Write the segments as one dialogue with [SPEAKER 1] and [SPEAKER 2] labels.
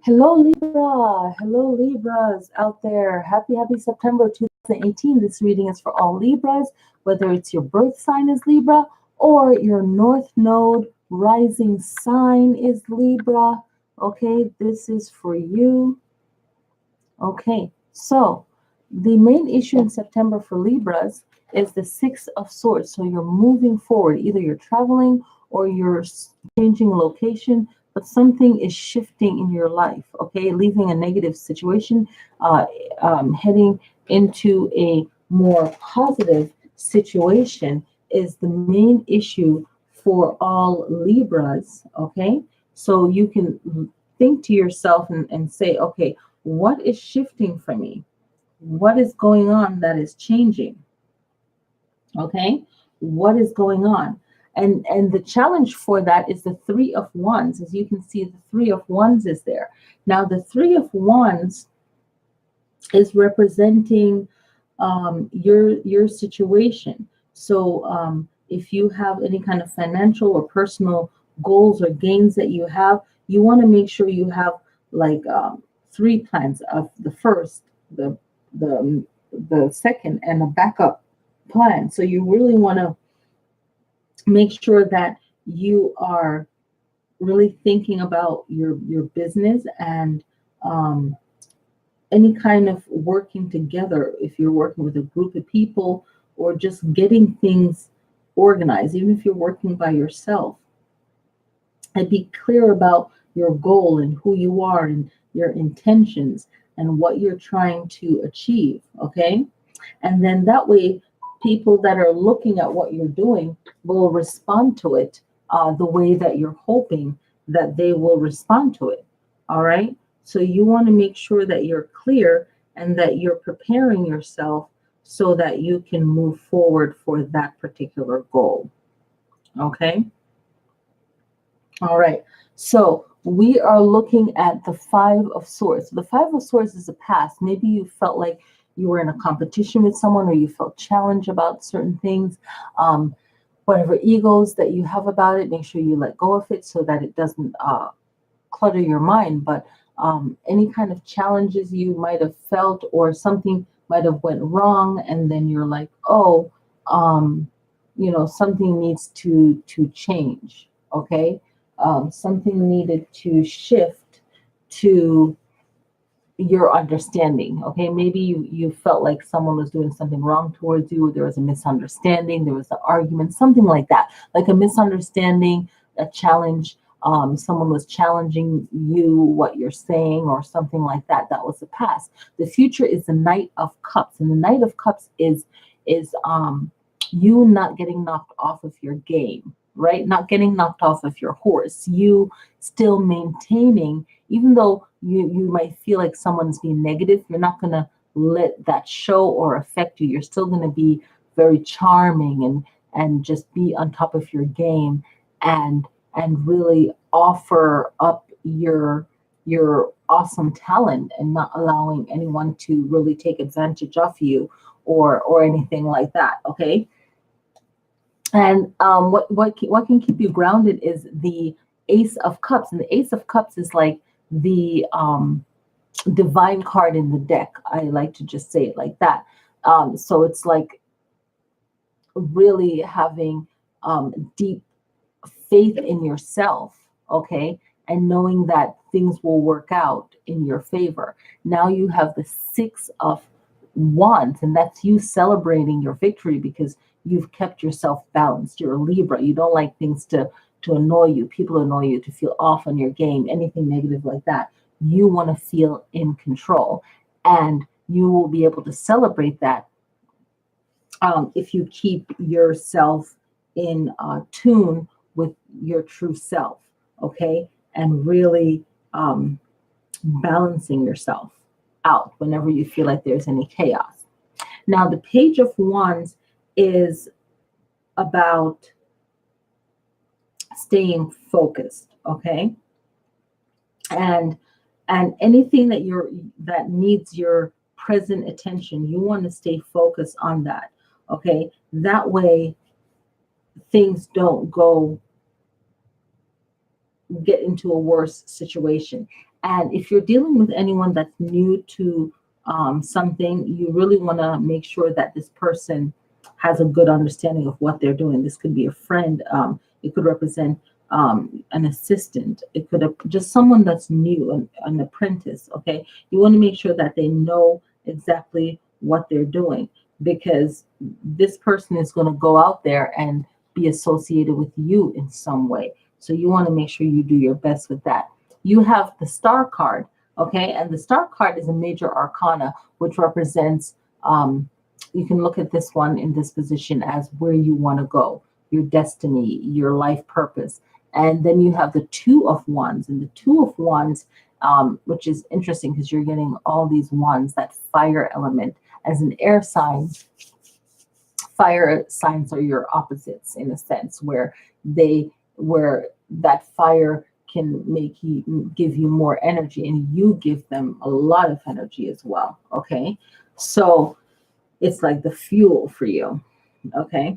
[SPEAKER 1] Hello, Libra. Hello, Libras out there. Happy September 2018. This reading is for all Libras, whether it's your birth sign is Libra or your North Node rising sign is Libra. Okay, this is for you. Okay, so the main issue in September for Libras is the Six of Swords. So you're moving forward. Either you're traveling or you're changing location, but something is shifting in your life. Okay, leaving a negative situation, uh, heading into a more positive situation is the main issue for all Libras. Okay, so you can think to yourself and say, okay, what is shifting for me? What is going on that is changing? Okay, what is going on? And the challenge for that is the Three of Wands. As you can see, the Three of Wands is there. Now the Three of Wands is representing your situation. So if you have any kind of financial or personal goals or gains that you want to make sure you have like three plans of the first, the the second, and a backup plan. So you really want to make sure that you are really thinking about your business and um, any kind of working together, if you're working with a group of people or just getting things organized, even if you're working by yourself, and be clear about your goal and who you are and your intentions and what you're trying to achieve. Okay, and then that way people that are looking at what you're doing will respond to it the way that you're hoping that they will respond to it. All right, so you want to make sure that you're clear and that you're preparing yourself so that you can move forward for that particular goal. Okay, all right, so we are looking at the Five of Swords. The Five of Swords is a past. Maybe you felt like you were in a competition with someone or you felt challenged about certain things. Whatever egos that you have about it, make sure you let go of it so that it doesn't clutter your mind. But any kind of challenges you might have felt or something might have went wrong, and then you're like, oh, something needs to change. Okay, something needed to shift to your understanding. Okay, maybe you felt like someone was doing something wrong towards you, or there was a misunderstanding, there was an argument, something like that, like a misunderstanding, a challenge. Someone was challenging you, what you're saying, or something like that. That was the past. The future is the Knight of Cups, and the Knight of Cups is you not getting knocked off of your game, right? Not getting knocked off of your horse. You still maintaining, even though you might feel like someone's being negative, you're not going to let that show or affect you. You're still going to be very charming and just be on top of your game and really offer up your awesome talent and not allowing anyone to really take advantage of you or anything like that. Okay, and what can keep you grounded is the Ace of Cups, and the Ace of Cups is like the divine card in the deck. I like to just say it like that. So it's like really having deep faith in yourself, okay, and knowing that things will work out in your favor. Now you have the Six of Wands, and that's you celebrating your victory because you've kept yourself balanced. You're a Libra. You don't like things to annoy you, people annoy you, to feel off on your game, anything negative like that. You want to feel in control, and you will be able to celebrate that if you keep yourself in tune with your true self, okay, and really balancing yourself out whenever you feel like there's any chaos. Now, the Page of Wands is about staying focused, okay, and anything that needs your present attention, you want to stay focused on that, okay. That way things don't get into a worse situation. And if you're dealing with anyone that's new to something, you really want to make sure that this person has a good understanding of what they're doing. This could be a friend. It could represent an assistant. It could have just someone that's new, an apprentice. Okay, you want to make sure that they know exactly what they're doing, because this person is going to go out there and be associated with you in some way. So you want to make sure you do your best with that. You have the star card, okay, and the star card is a major arcana, which represents. You can look at this one in this position as where you want to go, your destiny, your life purpose. And then you have the Two of Wands, and the Two of Wands, which is interesting because you're getting all these wands, that fire element. As an air sign, fire signs are your opposites in a sense, where that fire can make you give you more energy, and you give them a lot of energy as well. Okay, so it's like the fuel for you. Okay,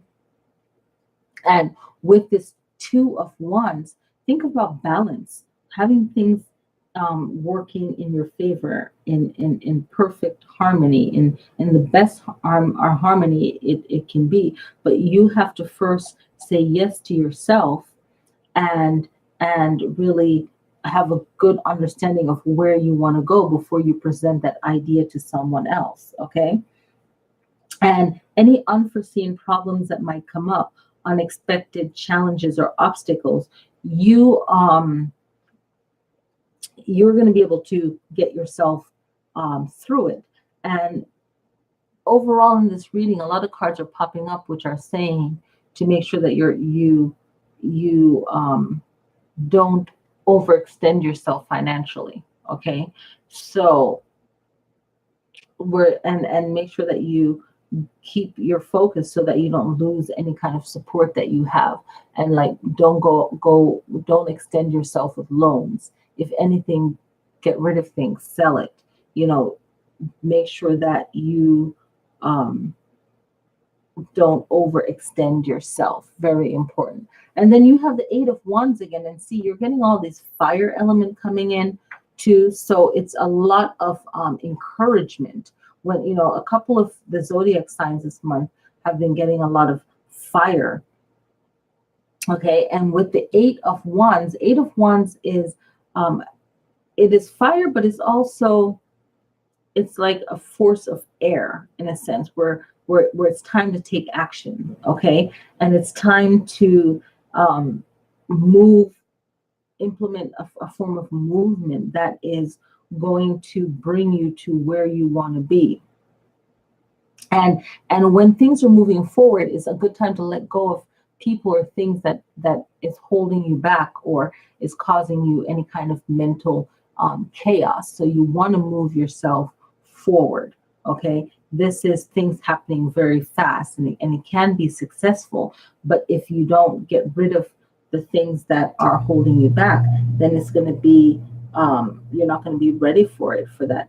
[SPEAKER 1] and with this Two of Wands, think about balance, having things working in your favor, in perfect harmony, in the best harmony it can be. But you have to first say yes to yourself, and really have a good understanding of where you want to go before you present that idea to someone else. Okay, and any unforeseen problems that might come up, unexpected challenges or obstacles, you're going to be able to get yourself through it. And overall in this reading, a lot of cards are popping up which are saying to make sure that you don't overextend yourself financially. Okay, so and make sure that you keep your focus so that you don't lose any kind of support that you have, and like don't extend yourself with loans. If anything, get rid of things, sell it, you know, make sure that you um don't overextend yourself. Very important. And then you have the Eight of Wands again, and see, you're getting all this fire element coming in too. So it's a lot of encouragement. When, you know, a couple of the zodiac signs this month have been getting a lot of fire. Okay, and with the Eight of Wands is it is fire, but it's like a force of air in a sense, where it's time to take action. Okay, and it's time to move, implement a form of movement that is going to bring you to where you want to be. And when things are moving forward, it's a good time to let go of people or things that is holding you back or is causing you any kind of mental chaos. So you want to move yourself forward. Okay, this is things happening very fast, and it can be successful, but if you don't get rid of the things that are holding you back, then it's going to be you're not going to be ready for that,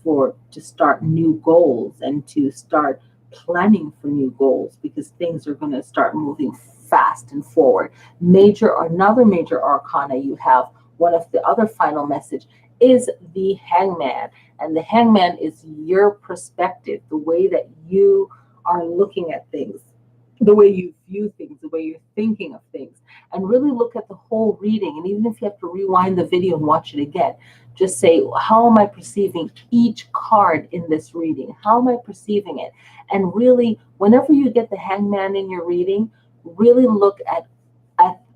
[SPEAKER 1] to start new goals and to start planning for new goals, because things are going to start moving fast and forward. Another major arcana you have, one of the other final message is the Hangman. And the Hangman is your perspective, the way that you are looking at things, the way you view things, the way you're thinking of things, and really look at the whole reading. And even if you have to rewind the video and watch it again, just say, how am I perceiving each card in this reading? How am I perceiving it? And really, whenever you get the Hangman in your reading, really look at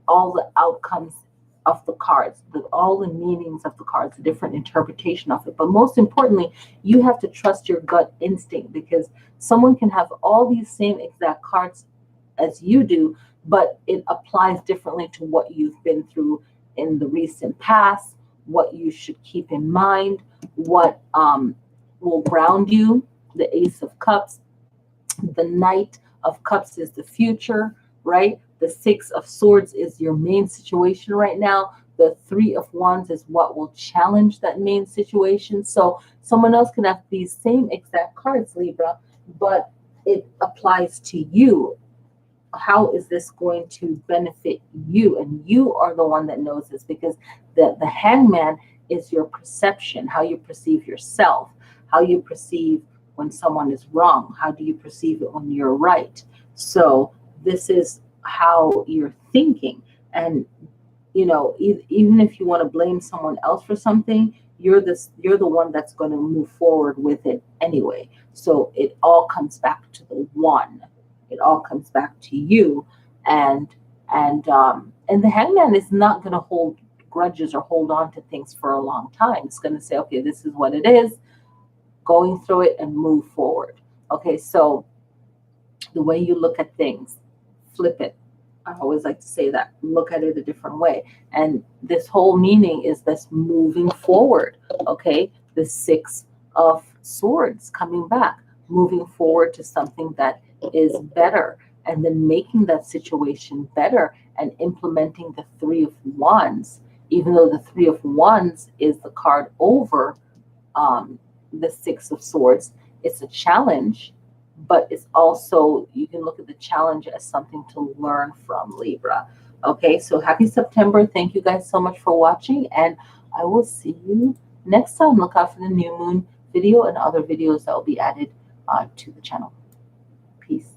[SPEAKER 1] all the outcomes of the cards, all the meanings of the cards, the different interpretation of it. But most importantly, you have to trust your gut instinct, because someone can have all these same exact cards as you do, but it applies differently to what you've been through in the recent past, what you should keep in mind, what will ground you. The Ace of Cups, the Knight of Cups is the future, right? The Six of Swords is your main situation right now. The Three of Wands is what will challenge that main situation. So someone else can have these same exact cards, Libra, but it applies to you. How is this going to benefit you? And you are the one that knows this, because the Hangman is your perception, how you perceive yourself, how you perceive when someone is wrong, how do you perceive it when you're right. So this is how you're thinking. And even if you want to blame someone else for something, you're the one that's going to move forward with it anyway. So it all comes back to the one. It all comes back to you. And and um and the hangman is not going to hold grudges or hold on to things for a long time. It's going to say, okay, this is what it is, going through it and move forward. Okay, so the way you look at things, flip it. I always like to say that. Look at it a different way. And this whole meaning is this moving forward. Okay. The Six of Swords coming back, moving forward to something that is better, and then making that situation better and implementing the Three of Wands, even though the Three of Wands is the card over the Six of Swords. It's a challenge, but it's also, you can look at the challenge as something to learn from, Libra. Okay, so happy September. Thank you guys so much for watching, and I will see you next time. Look out for the new moon video and other videos that will be added to the channel. Peace.